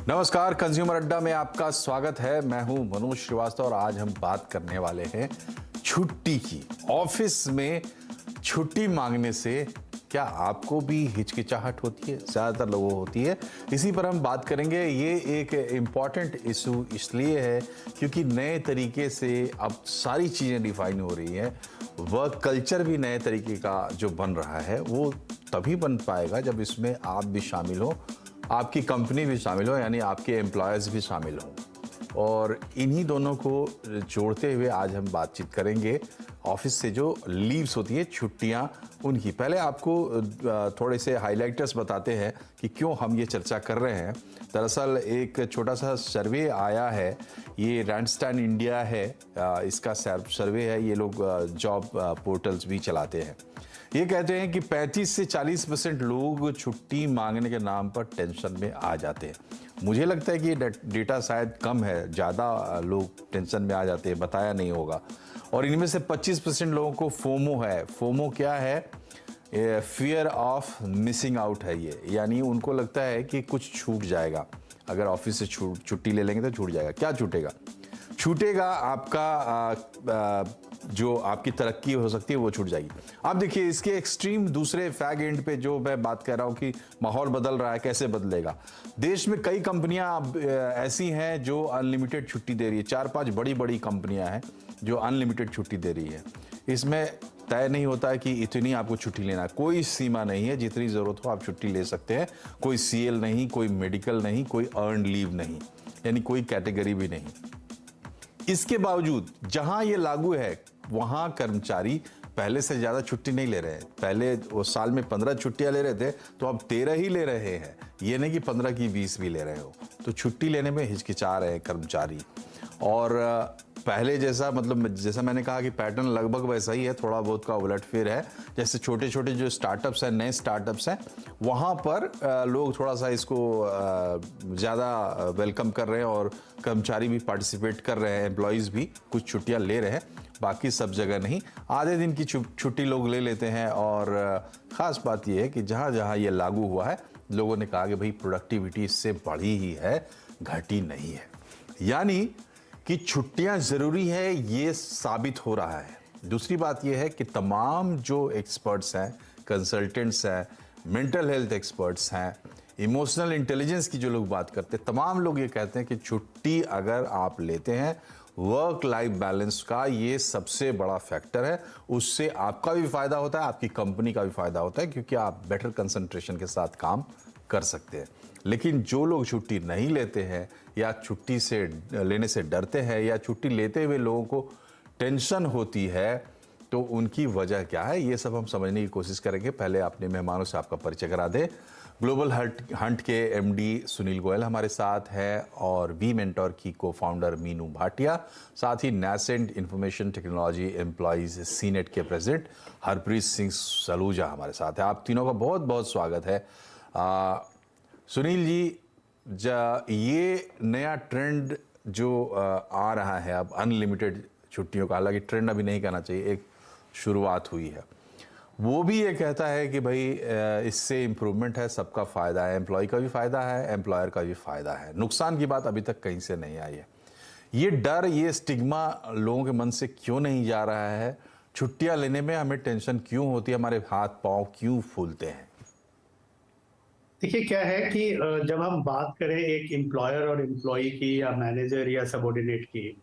नमस्कार, कंज्यूमर अड्डा में आपका स्वागत है। मैं हूं मनोज श्रीवास्तव और आज हम बात करने वाले हैं छुट्टी की। ऑफिस में छुट्टी मांगने से क्या आपको भी हिचकिचाहट होती है? ज़्यादातर लोगों को होती है। इसी पर हम बात करेंगे। ये एक इम्पॉर्टेंट इशू इसलिए है क्योंकि नए तरीके से अब सारी चीज़ें डिफाइन हो रही हैं। वर्क कल्चर भी नए तरीके का जो बन रहा है वो तभी बन पाएगा जब इसमें आप भी शामिल हो, आपकी कंपनी भी शामिल हो, यानी आपके एम्प्लॉयज़ भी शामिल हों। और इन्हीं दोनों को जोड़ते हुए आज हम बातचीत करेंगे ऑफिस से जो लीव्स होती है, छुट्टियां, उनकी। पहले आपको थोड़े से हाइलाइटर्स बताते हैं कि क्यों हम ये चर्चा कर रहे हैं। दरअसल एक छोटा सा सर्वे आया है, ये रैंडस्टैंड इंडिया है, इसका सर्वे है। ये लोग जॉब पोर्टल्स भी चलाते हैं। ये कहते हैं कि 35 से 40% लोग छुट्टी मांगने के नाम पर टेंशन में आ जाते हैं। मुझे लगता है कि ये डेटा शायद कम है, ज़्यादा लोग टेंशन में आ जाते हैं, बताया नहीं होगा। और इनमें से 25% लोगों को फोमो है। फोमो क्या है? फियर ऑफ मिसिंग आउट है ये, यानी उनको लगता है कि कुछ छूट जाएगा। अगर ऑफिस से छुट्टी ले लेंगे तो छूट जाएगा। क्या छूटेगा? छूटेगा आपका जो आपकी तरक्की हो सकती है वो छूट जाएगी। आप देखिए इसके एक्सट्रीम दूसरे फैग एंड पे जो मैं बात कर रहा हूँ कि माहौल बदल रहा है, कैसे बदलेगा। देश में कई कंपनियां ऐसी हैं जो अनलिमिटेड छुट्टी दे रही है। 4-5 बड़ी बड़ी कंपनियां हैं जो अनलिमिटेड छुट्टी दे रही है। इसमें तय नहीं होता है कि इतनी आपको छुट्टी लेना है, कोई सीमा नहीं है। जितनी ज़रूरत हो आप छुट्टी ले सकते हैं। कोई सीएल नहीं, कोई मेडिकल नहीं, कोई अर्न लीव नहीं, यानी कोई कैटेगरी भी नहीं। इसके बावजूद जहां ये लागू है वहां कर्मचारी पहले से ज्यादा छुट्टी नहीं ले रहे हैं। पहले वो साल में 15 छुट्टियां ले रहे थे, तो अब 13 ही ले रहे हैं। ये नहीं कि 15 की 20 भी ले रहे हो। तो छुट्टी लेने में हिचकिचा रहे हैं कर्मचारी। और पहले जैसा, मतलब जैसा मैंने कहा कि पैटर्न लगभग वैसा ही है, थोड़ा बहुत का उलटफेर है। जैसे छोटे छोटे जो स्टार्टअप्स हैं, नए स्टार्टअप्स हैं, वहाँ पर लोग थोड़ा सा इसको ज़्यादा वेलकम कर रहे हैं और कर्मचारी भी पार्टिसिपेट कर रहे हैं, एम्प्लॉयज़ भी कुछ छुट्टियाँ ले रहे हैं। बाकी सब जगह नहीं, आधे दिन की छुट्टी लोग ले लेते हैं। और ख़ास बात यह है कि जहाँ जहाँ ये लागू हुआ है, लोगों ने कहा कि भाई प्रोडक्टिविटी इससे बढ़ी ही है, घटी नहीं है। यानी कि छुट्टियां ज़रूरी है, ये साबित हो रहा है। दूसरी बात यह है कि तमाम जो एक्सपर्ट्स हैं, कंसल्टेंट्स हैं, मेंटल हेल्थ एक्सपर्ट्स हैं, इमोशनल इंटेलिजेंस की जो लोग बात करते हैं, तमाम लोग ये कहते हैं कि छुट्टी अगर आप लेते हैं, वर्क लाइफ बैलेंस का ये सबसे बड़ा फैक्टर है। उससे आपका भी फ़ायदा होता है, आपकी कंपनी का भी फ़ायदा होता है, क्योंकि आप बेटर कंसंट्रेशन के साथ काम कर सकते हैं। लेकिन जो लोग छुट्टी नहीं लेते हैं, या छुट्टी से लेने से डरते हैं, या छुट्टी लेते हुए लोगों को टेंशन होती है, तो उनकी वजह क्या है, ये सब हम समझने की कोशिश करेंगे। पहले अपने मेहमानों से आपका परिचय करा दें। ग्लोबल हंट के एमडी सुनील गोयल हमारे साथ है, और वी मेंटोर की को फाउंडर मीनू भाटिया, साथ ही Nascent Information Technology Employees Senate के प्रेसिडेंट हरप्रीत सिंह सलूजा हमारे साथ है। आप तीनों का बहुत बहुत स्वागत है। सुनील जी, ये नया ट्रेंड जो आ रहा है अब, अनलिमिटेड छुट्टियों का, हालांकि ट्रेंड अभी नहीं कहना चाहिए, एक शुरुआत हुई है, वो भी ये कहता है कि भाई इससे इम्प्रूवमेंट है, सबका फ़ायदा है, एम्प्लॉय का भी फ़ायदा है, एम्प्लॉयर का भी फ़ायदा है। नुकसान की बात अभी तक कहीं से नहीं आई है। ये डर, ये स्टिग्मा लोगों के मन से क्यों नहीं जा रहा है? छुट्टियाँ लेने में हमें टेंशन क्यों होती है? हमारे हाथ पाँव क्यों फूलते हैं? देखिए क्या है कि जब हम बात करें एक एम्प्लॉयर और एम्प्लॉय की, या मैनेजर या सबऑर्डिनेट की,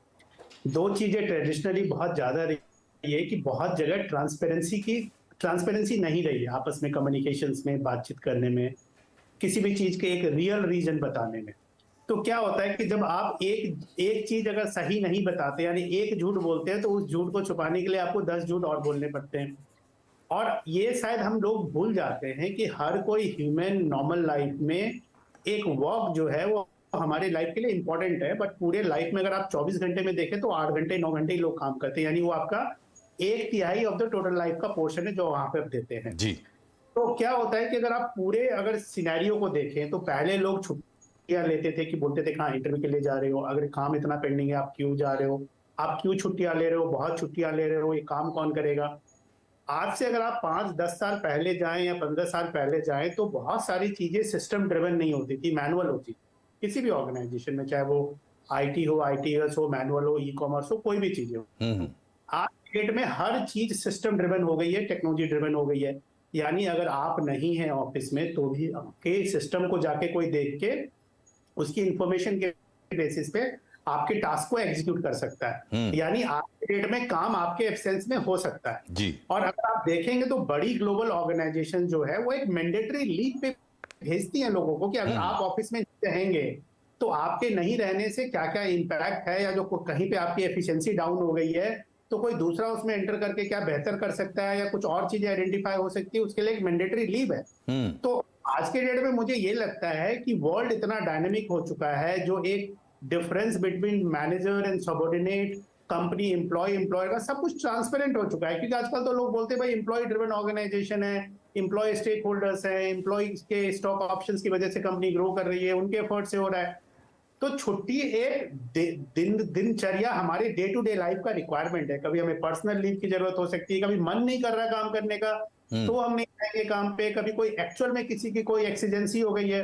दो चीजें ट्रेडिशनली बहुत ज्यादा रही है कि बहुत जगह ट्रांसपेरेंसी नहीं रही है आपस में, कम्युनिकेशंस में, बातचीत करने में, किसी भी चीज के एक रियल रीजन बताने में। तो क्या होता है कि जब आप एक एक चीज अगर सही नहीं बताते, यानी एक झूठ बोलते हैं, तो उस झूठ को छुपाने के लिए आपको 10 झूठ और बोलने पड़ते हैं। और ये शायद हम लोग भूल जाते हैं कि हर कोई ह्यूमन नॉर्मल लाइफ में एक वर्क जो है वो हमारे लाइफ के लिए इंपॉर्टेंट है, बट पूरे लाइफ में अगर आप 24 घंटे में देखें तो 8 घंटे 9 घंटे ही लोग काम करते हैं, यानी वो आपका 1/3 ऑफ द टोटल लाइफ का पोर्शन है जो वहां पे आप देते हैं। जी। तो क्या होता है कि अगर आप पूरे अगर सिनेरियो को देखें, तो पहले लोग छुट्टियां लेते थे कि बोलते थे कहाँ इंटरव्यू के लिए जा रहे हो, अगर काम इतना पेंडिंग है आप क्यों जा रहे हो, आप क्यों छुट्टियां ले रहे हो, बहुत छुट्टियां ले रहे हो, ये काम कौन करेगा। आज से अगर आप 5-10 साल पहले जाएं या 15 साल पहले जाएं, तो बहुत सारी चीजें सिस्टम ड्रिवन नहीं होती थी, मैनुअल होती थी। किसी भी ऑर्गेनाइजेशन में, चाहे वो आईटी हो, आईटीएस हो, मैनुअल हो, ई कॉमर्स हो, कोई भी चीज हो। आज की डेट में हर चीज सिस्टम ड्रिवन हो गई है, टेक्नोलॉजी ड्रिवन हो गई है। यानी अगर आप नहीं हैं ऑफिस में तो भी आपके सिस्टम को जाके कोई देख के उसकी इंफॉर्मेशन के बेसिस पे आपके टास्क को एग्जीक्यूट कर सकता है। यानी आज के डेट में काम आपके एब्सेंस में हो सकता है जी। और अगर आप देखेंगे तो बड़ी ग्लोबल ऑर्गेनाइजेशन जो है वो एक मैंडेटरी लीव पे भेजती है लोगों को कि अगर आप ऑफिस में रहेंगे तो आपके नहीं रहने से क्या क्या इंपैक्ट है, या जो कहीं पे आपकी एफिशिएंसी डाउन हो गई है तो कोई दूसरा उसमें एंटर करके क्या बेहतर कर सकता है, या कुछ और चीजें आइडेंटिफाई हो सकती है, उसके लिए एक मैंडेटरी लीव है। तो आज के डेट में मुझे ये लगता है कि वर्ल्ड इतना डायनेमिक हो चुका है, जो एक difference between manager and subordinate, company employee का सब कुछ ट्रांसपेरेंट हो चुका है। क्योंकि आजकल तो लोग बोलते हैं भाई एम्प्लॉय ड्रिवन ऑर्गेनाइजेशन है, एम्प्लॉय स्टेक होल्डर्स है, एम्प्लॉय के स्टॉक ऑप्शंस की वजह से कंपनी ग्रो कर रही है, उनके एफर्ट से हो रहा है। तो छुट्टी एक दिनचर्या हमारे डे टू डे लाइफ का रिक्वायरमेंट है। कभी हमें पर्सनल लीव की जरूरत हो सकती है, कभी मन नहीं कर रहा काम करने का तो हम नहीं जाएंगे काम पे, कभी कोई एक्चुअल में किसी की कोई एक्सीडेंसी हो गई है।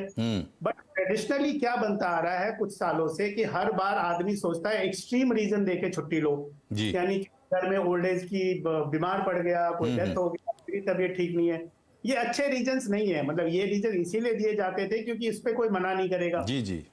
बट ट्रेडिशनली क्या बनता आ रहा है कुछ सालों से कि हर बार आदमी सोचता है एक्सट्रीम रीजन देके छुट्टी लो, यानी घर में ओल्ड एज की बीमार पड़ गया, कोई डेथ हो गया, मेरी तबीयत ठीक नहीं है। ये अच्छे रीजंस नहीं है, मतलब ये रीजन इसीलिए दिए जाते थे क्योंकि इस पे कोई मना नहीं करेगा। जी जी।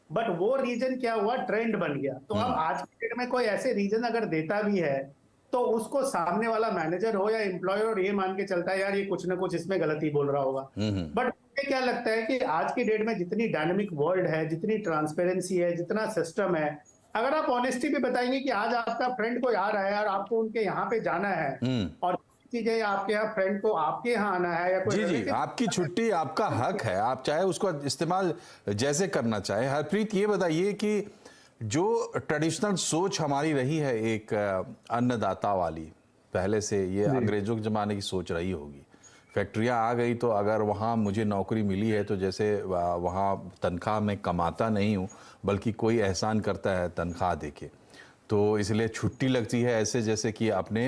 बट वो रीजन क्या हुआ, ट्रेंड बन गया। तो अब आज के डेट में कोई ऐसे रीजन अगर देता भी है तो उसको सामने वाला मैनेजर हो या एम्प्लॉयर ये मान के चलता है यार ये कुछ ना कुछ इसमें गलती बोल रहा होगा। बट मुझे क्या लगता है कि आज की डेट में जितनी डायनामिक वर्ल्ड है, जितनी ट्रांसपेरेंसी है, जितना सिस्टम है, अगर आप ऑनेस्टी भी बताएंगे कि आज आपका फ्रेंड कोई आ रहा है और आपको उनके यहाँ पे जाना है और चीजें आपके यहाँ फ्रेंड को आपके यहाँ आना है या कोई जी, आपकी छुट्टी आपका हक है, आप चाहे उसको इस्तेमाल जैसे करना चाहे। हरप्रीत ये बताइए कि जो ट्रेडिशनल सोच हमारी रही है एक अन्नदाता वाली, पहले से ये अंग्रेजों के ज़माने की सोच रही होगी। फैक्ट्रियाँ आ गई तो अगर वहाँ मुझे नौकरी मिली है तो जैसे वहाँ तनख्वाह में कमाता नहीं हूँ बल्कि कोई एहसान करता है तनख्वाह देके, तो इसलिए छुट्टी लगती है ऐसे जैसे कि अपने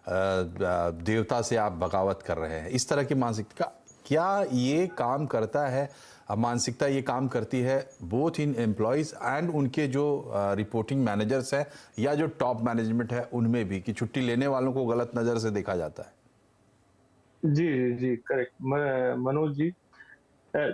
देवता से आप बगावत कर रहे हैं। इस तरह की मानसिकता क्या ये काम करता है, मानसिकता ये काम करती है बोथ इन एम्प्लॉयज़ एंड उनके जो रिपोर्टिंग मैनेजर्स हैं या जो टॉप मैनेजमेंट है उनमें भी, कि छुट्टी लेने वालों को गलत नज़र से देखा जाता है? जी जी करेक्ट मनोज जी।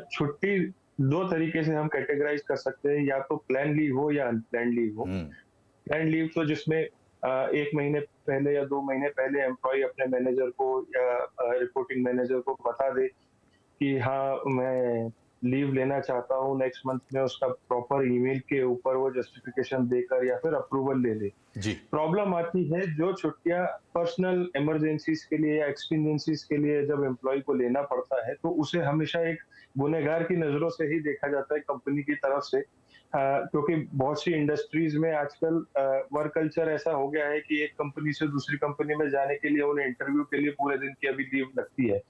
छुट्टी दो तरीके से हम कैटेगराइज कर सकते हैं, या तो प्लान लीव हो या अनप्लान लीव हो। प्लान लीव तो जिसमें 1 महीने पहले या 2 महीने पहले एम्प्लॉय अपने मैनेजर को या रिपोर्टिंग मैनेजर को बता दे कि हाँ मैं लीव लेना चाहता हूँ नेक्स्ट मंथ में, उसका प्रॉपर ईमेल के ऊपर वो जस्टिफिकेशन देकर या फिर अप्रूवल ले ले। प्रॉब्लम आती है जो छुट्टियां पर्सनल इमरजेंसीज के लिए या एक्सपीरियंसेस के लिए जब एम्प्लॉय को लेना पड़ता है तो उसे हमेशा एक गुनहगार की नजरों से ही देखा जाता है कंपनी की तरफ से। क्योंकि बहुत सी इंडस्ट्रीज में आजकल वर्क कल्चर ऐसा हो गया है कि एक कंपनी से दूसरी कंपनी में जाने के लिए उन्हें इंटरव्यू के लिए पूरे दिन की अभी लीव लगती है।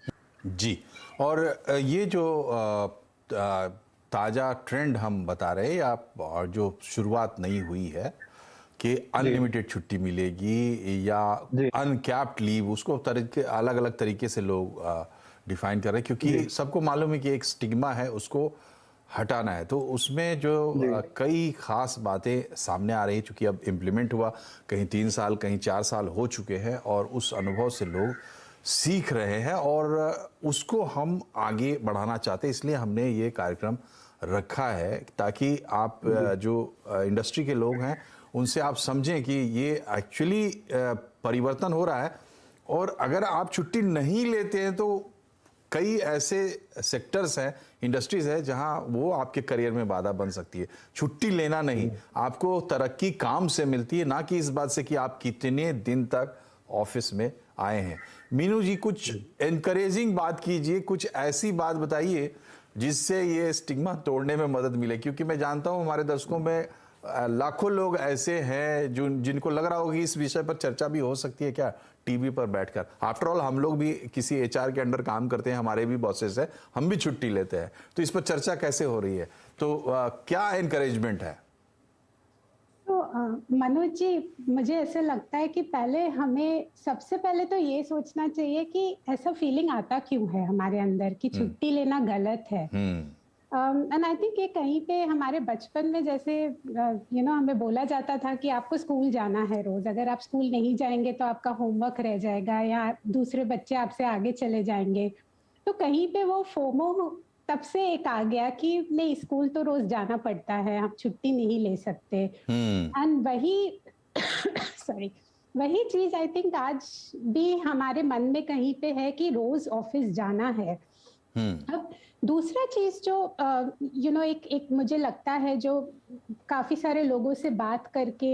जी, और ये जो ताज़ा ट्रेंड हम बता रहे हैं और जो शुरुआत नई हुई है कि अनलिमिटेड छुट्टी मिलेगी या अनकैप्ड लीव, उसको अलग अलग तरीके से लोग डिफाइन कर रहे हैं क्योंकि सबको मालूम है कि एक स्टिग्मा है, उसको हटाना है। तो उसमें जो कई खास बातें सामने आ रही हैं, चूँकि अब इम्प्लीमेंट हुआ कहीं 3 साल कहीं 4 साल हो चुके हैं और उस अनुभव से लोग सीख रहे हैं और उसको हम आगे बढ़ाना चाहते हैं। इसलिए हमने ये कार्यक्रम रखा है ताकि आप जो इंडस्ट्री के लोग हैं उनसे आप समझें कि ये एक्चुअली परिवर्तन हो रहा है। और अगर आप छुट्टी नहीं लेते हैं तो कई ऐसे सेक्टर्स हैं, इंडस्ट्रीज है जहां वो आपके करियर में बाधा बन सकती है। छुट्टी लेना नहीं, आपको तरक्की काम से मिलती है, ना कि इस बात से कि आप कितने दिन तक ऑफिस में आए हैं। मीनू जी कुछ एनकरेजिंग बात कीजिए, कुछ ऐसी बात बताइए जिससे ये स्टिग्मा तोड़ने में मदद मिले, क्योंकि मैं जानता हूं हमारे दर्शकों में लाखों लोग ऐसे हैं जो जिनको लग रहा होगा इस विषय पर चर्चा भी हो सकती है क्या टीवी पर बैठकर। आफ्टर ऑल हम लोग भी किसी एचआर के अंडर काम करते हैं, हमारे भी बॉसेस हैं, हम भी छुट्टी लेते हैं, तो इस पर चर्चा कैसे हो रही है, तो क्या एनकरेजमेंट है? तो मनोज जी, मुझे ऐसे लगता है कि पहले हमें सबसे पहले तो ये सोचना चाहिए कि ऐसा फीलिंग आता क्यों है हमारे अंदर कि छुट्टी लेना गलत है। एंड आई थिंक ये कहीं पे हमारे बचपन में जैसे हमें बोला जाता था कि आपको स्कूल जाना है रोज, अगर आप स्कूल नहीं जाएंगे तो आपका होमवर्क रह जाएगा या दूसरे बच्चे आपसे आगे चले जाएंगे। तो कहीं पे वो फोमो तब से एक आ गया कि नहीं, स्कूल तो रोज जाना पड़ता है, आप छुट्टी नहीं ले सकते। एंड वही सॉरी, वही चीज आई थिंक आज भी हमारे मन में कहीं पे है कि रोज ऑफिस जाना है। अब दूसरा चीज जो एक मुझे लगता है, जो काफी सारे लोगों से बात करके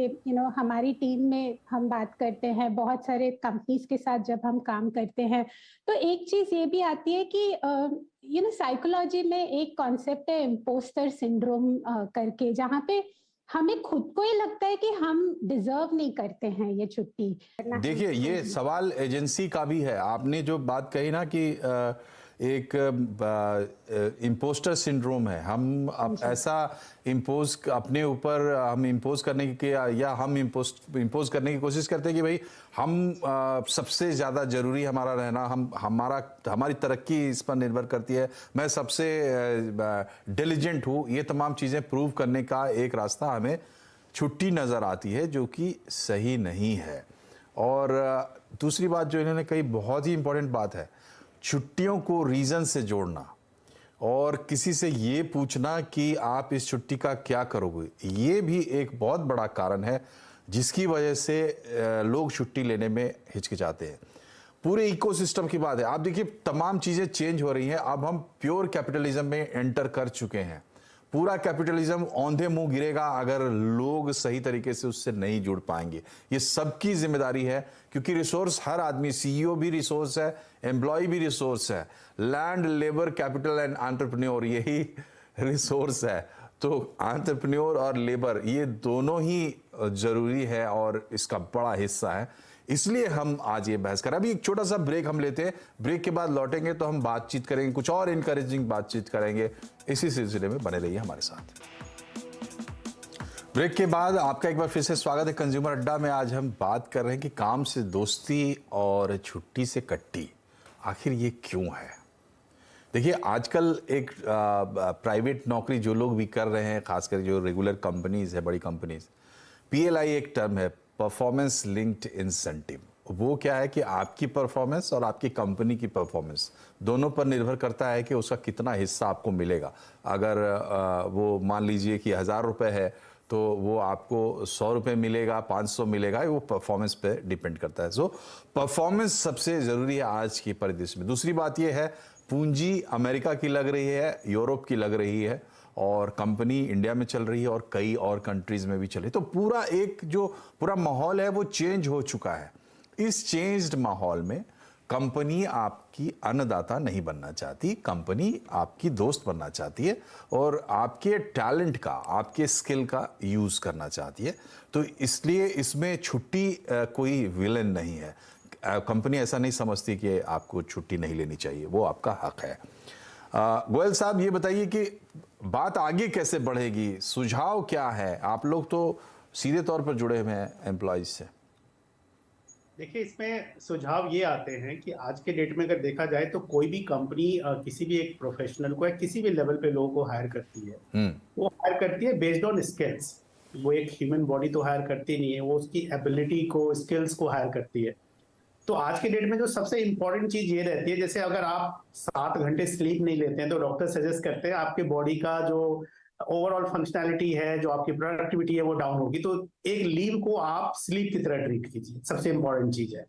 हमारी टीम में हम बात करते हैं, बहुत सारे कंपनीज के साथ जब हम काम करते हैं, तो एक चीज ये भी आती है कि साइकोलॉजी में एक कॉन्सेप्ट है इम्पोस्टर सिंड्रोम करके, जहाँ पे हमें खुद को ही लगता है कि हम डिजर्व नहीं करते हैं ये छुट्टी। देखिए, ये सवाल एजेंसी का भी है। आपने जो बात कही ना कि एक इम्पोस्टर सिंड्रोम है, हम ऐसा इम्पोज अपने ऊपर हम इम्पोज करने की या हम इम्पोज करने की कोशिश करते हैं कि भाई हम सबसे ज़्यादा ज़रूरी हमारा रहना, हमारी तरक्की इस पर निर्भर करती है, मैं सबसे डिलिजेंट हूँ। ये तमाम चीज़ें प्रूव करने का एक रास्ता हमें छुट्टी नज़र आती है, जो कि सही नहीं है। और दूसरी बात जो इन्होंने कही, बहुत ही इंपॉर्टेंट बात है, छुट्टियों को रीज़न से जोड़ना और किसी से ये पूछना कि आप इस छुट्टी का क्या करोगे, ये भी एक बहुत बड़ा कारण है जिसकी वजह से लोग छुट्टी लेने में हिचकिचाते हैं। पूरे इकोसिस्टम की बात है। आप देखिए, तमाम चीज़ें चेंज हो रही हैं। अब हम प्योर कैपिटलिज्म में एंटर कर चुके हैं। पूरा कैपिटलिज्म औंधे मुंह गिरेगा अगर लोग सही तरीके से उससे नहीं जुड़ पाएंगे। ये सबकी जिम्मेदारी है, क्योंकि रिसोर्स हर आदमी, सीईओ भी रिसोर्स है, एम्प्लॉय भी रिसोर्स है, land, labour, capital and entrepreneur यही रिसोर्स है। तो एंटरप्रेन्योर और लेबर ये दोनों ही जरूरी है और इसका बड़ा हिस्सा है। इसलिए हम आज ये बहस कर रहे हैं। अभी एक छोटा सा ब्रेक हम लेते हैं, ब्रेक के बाद लौटेंगे तो हम बातचीत करेंगे, कुछ और इनकरेजिंग बातचीत करेंगे। इसी सिलसिले में बने रहिए हमारे साथ। ब्रेक के बाद आपका एक बार फिर से स्वागत है कंज्यूमर अड्डा में। आज हम बात कर रहे हैं कि काम से दोस्ती और छुट्टी से कट्टी, आखिर ये क्यों है। देखिए, आजकल एक प्राइवेट नौकरी जो लोग भी कर रहे हैं, खासकर जो रेगुलर कंपनीज है, बड़ी कंपनीज, PLI एक टर्म है, परफॉर्मेंस लिंक्ड इंसेंटिव। वो क्या है कि आपकी परफॉर्मेंस और आपकी कंपनी की परफॉर्मेंस दोनों पर निर्भर करता है कि उसका कितना हिस्सा आपको मिलेगा। अगर वो मान लीजिए कि 1000 रुपये है तो वो आपको 100 रुपये मिलेगा, 500 मिलेगा, वो परफॉर्मेंस पे डिपेंड करता है। सो परफॉर्मेंस सबसे ज़रूरी है आज की परिदृश्य में। दूसरी बात ये है, पूंजी अमेरिका की लग रही है, यूरोप की लग रही है, और कंपनी इंडिया में चल रही है और कई और कंट्रीज में भी चल रही है। तो पूरा एक जो पूरा माहौल है वो चेंज हो चुका है। इस चेंज्ड माहौल में कंपनी आपकी अन्नदाता नहीं बनना चाहती, कंपनी आपकी दोस्त बनना चाहती है और आपके टैलेंट का, आपके स्किल का यूज करना चाहती है। तो इसलिए इसमें छुट्टी कोई विलेन नहीं है। कंपनी ऐसा नहीं समझती कि आपको छुट्टी नहीं लेनी चाहिए, वो आपका हक है। गोयल साहब, ये बताइए कि बात आगे कैसे बढ़ेगी, सुझाव क्या है? आप लोग तो सीधे तौर पर जुड़े हुए हैं एम्प्लॉइज से। देखिए, इसमें सुझाव ये आते हैं कि आज के डेट में अगर देखा जाए तो कोई भी कंपनी किसी भी एक प्रोफेशनल को या किसी भी लेवल पे लोगों को हायर करती है, वो हायर करती है बेस्ड ऑन स्किल्स। वो एक ह्यूमन बॉडी तो हायर करती नहीं है, वो उसकी एबिलिटी को, स्किल्स को हायर करती है। तो आज के डेट में जो सबसे इंपॉर्टेंट चीज ये रहती है, जैसे अगर आप 7 घंटे स्लीप नहीं लेते हैं तो डॉक्टर सजेस्ट करते हैं आपके बॉडी का जो ओवरऑल फंक्शनैलिटी है, जो आपकी प्रोडक्टिविटी है, वो डाउन होगी। तो एक लीव को आप स्लीप की तरह ट्रीट कीजिए, सबसे इंपॉर्टेंट चीज है।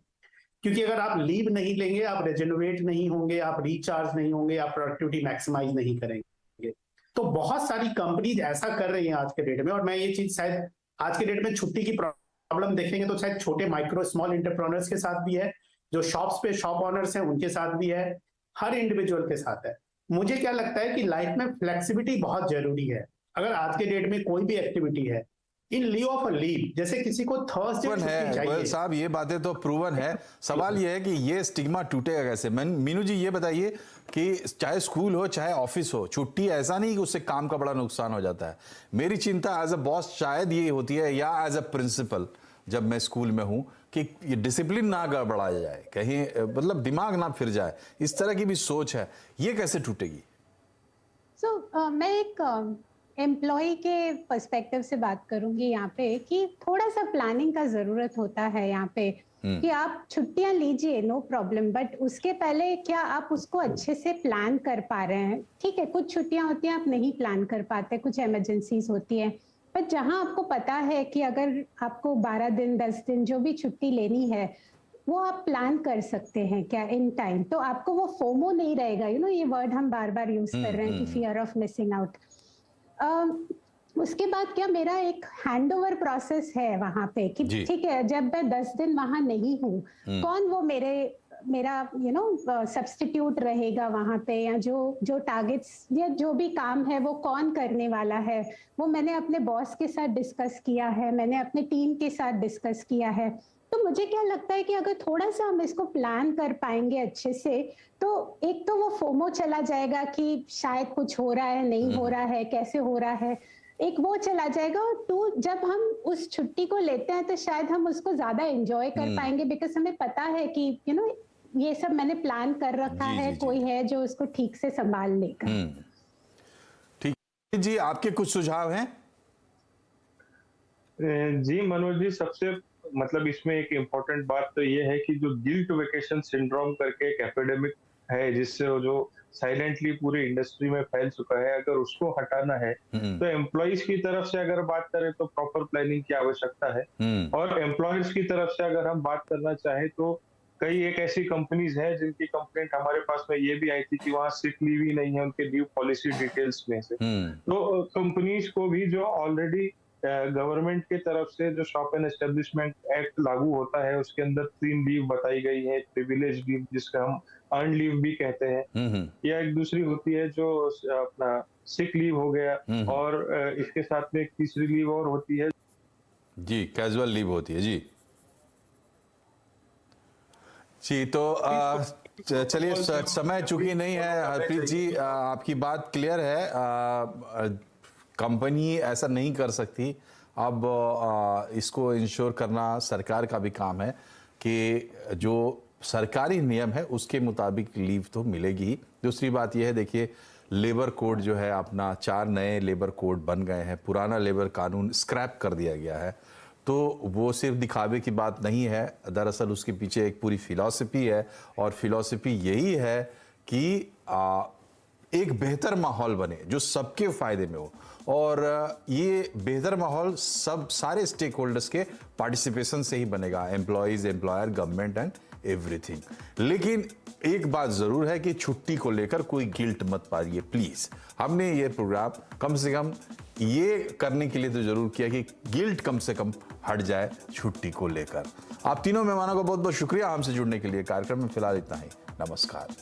क्योंकि अगर आप लीव नहीं लेंगे, आप रेजेनरेट नहीं होंगे, आप रिचार्ज नहीं होंगे, आप प्रोडक्टिविटी मैक्सिमाइज नहीं करेंगे। तो बहुत सारी कंपनीज ऐसा कर रही हैं आज के डेट में, और मैं ये चीज शायद आज के डेट में छुट्टी की प्रॉब्लम देखेंगे तो शायद छोटे माइक्रो स्मॉल एंटरप्रेन्योर्स के साथ भी है, जो शॉप्स पे शॉप ऑनर्स हैं उनके साथ भी है, हर इंडिविजुअल के साथ है। मुझे क्या लगता है कि लाइफ में फ्लेक्सिबिलिटी बहुत जरूरी है। अगर आज के डेट में कोई भी एक्टिविटी है इन लीव ऑफ अ लीव, जैसे किसी को थर्सडे छुट्टी चाहिए, साहब ये बातें तो प्रूवन है। सवाल ये है कि ये स्टिग्मा टूटेगा कैसे? मीनू जी ये बताइए कि चाहे स्कूल हो चाहे ऑफिस हो, छुट्टी ऐसा नहीं कि उससे काम का बड़ा नुकसान हो जाता है। मेरी चिंता एज अ बॉस शायद ये होती है, या एज अ प्रिंसिपल जब मैं स्कूल में हूं, कि ये डिसिप्लिन ना गड़बड़ा जाए, कहीं मतलब दिमाग ना फिर जाए, इस तरह की भी सोच है। ये कैसे टूटेगी? मैं एक एम्प्लॉय के पर्सपेक्टिव से बात करूंगी यहाँ पे कि थोड़ा सा प्लानिंग का जरूरत होता है यहाँ पे कि आप छुट्टियां लीजिए, नो प्रॉब्लम, बट उसके पहले क्या आप उसको अच्छे से प्लान कर पा रहे हैं? ठीक है, कुछ छुट्टियां होती हैं आप नहीं प्लान कर पाते, कुछ इमरजेंसीज होती है, पर जहां आपको पता है कि अगर आपको 12 दिन 10 दिन जो भी छुट्टी लेनी है वो आप प्लान कर सकते हैं क्या इन टाइम, तो आपको वो फोमो नहीं रहेगा। ये वर्ड हम बार बार यूज कर रहे हैं कि फियर ऑफ मिसिंग आउट। उसके बाद क्या मेरा एक हैंडओवर प्रोसेस है वहां पे कि ठीक है, जब मैं 10 दिन वहां नहीं हूँ, कौन वो मेरा सब्स्टिट्यूट रहेगा वहां पे, या जो टारगेट्स या जो भी काम है वो कौन करने वाला है, वो मैंने अपने बॉस के साथ डिस्कस किया है, मैंने अपने टीम के साथ डिस्कस किया है। तो मुझे क्या लगता है कि अगर थोड़ा सा हम इसको प्लान कर पाएंगे अच्छे से, तो एक तो वो फोमो चला जाएगा कि शायद कुछ हो रहा है, नहीं हो रहा है, कैसे हो रहा है, एक वो चला जाएगा। और टू, जब हम उस छुट्टी को लेते हैं तो शायद हम उसको ज्यादा एंजॉय कर पाएंगे, बिकॉज हमें पता है कि ये सब मैंने प्लान कर रखा है, कोई है जो उसको ठीक से संभाल लेगा। ठीक जी, आपके कुछ सुझाव हैं? जी मनोज जी, सबसे मतलब इसमें एक इम्पोर्टेंट बात तो ये है कि जो गिल्ट वेकेशन सिंड्रोम करके एक एपिडेमिक है जिससे वो जो साइलेंटली पूरी इंडस्ट्री में फैल चुका है, अगर उसको हटाना है तो एम्प्लॉइज की तरफ से अगर बात करें तो प्रॉपर प्लानिंग की आवश्यकता है, और एम्प्लॉयर्स की तरफ से अगर हम बात करना चाहें तो कई एक ऐसी कंपनीज हैं जिनकी कंप्लेंट हमारे पास में ये भी आई थी कि वहाँ सिक लीव ही नहीं है उनके लीव पॉलिसी डिटेल्स में से। तो कंपनीज को भी जो ऑलरेडी गवर्नमेंट की तरफ से जो शॉप एंड एस्टेब्लिशमेंट एक्ट लागू होता है उसके अंदर 3 लीव बताई गई है, प्रिविलेज लीव जिसका हम अर्न लीव भी कहते हैं, या एक दूसरी होती है जो अपना सिक लीव हो गया, और इसके साथ में एक तीसरी लीव और होती है जी, कैजुअल लीव होती है जी। तो चलिए, समय चूंकि नहीं है हरप्रीत जी, आपकी बात क्लियर है, कंपनी ऐसा नहीं कर सकती। अब इसको इंश्योर करना सरकार का भी काम है कि जो सरकारी नियम है उसके मुताबिक लीव तो मिलेगी ही। दूसरी बात यह है, देखिए लेबर कोड जो है अपना 4 नए लेबर कोड बन गए हैं, पुराना लेबर कानून स्क्रैप कर दिया गया है। तो वो सिर्फ दिखावे की बात नहीं है, दरअसल उसके पीछे एक पूरी फिलॉसफी है, और फिलॉसफी यही है कि एक बेहतर माहौल बने जो सबके फायदे में हो, और ये बेहतर माहौल सारे स्टेक होल्डर्स के पार्टिसिपेशन से ही बनेगा, employees, employer, government and everything. लेकिन एक बात जरूर है कि छुट्टी को लेकर कोई गिल्ट मत पाइए प्लीज। हमने ये प्रोग्राम कम से कम ये करने के लिए तो जरूर किया कि गिल्ट कम से कम हट जाए छुट्टी को लेकर। आप तीनों मेहमानों का बहुत बहुत शुक्रिया हमसे जुड़ने के लिए। कार्यक्रम में फिलहाल इतना ही, नमस्कार।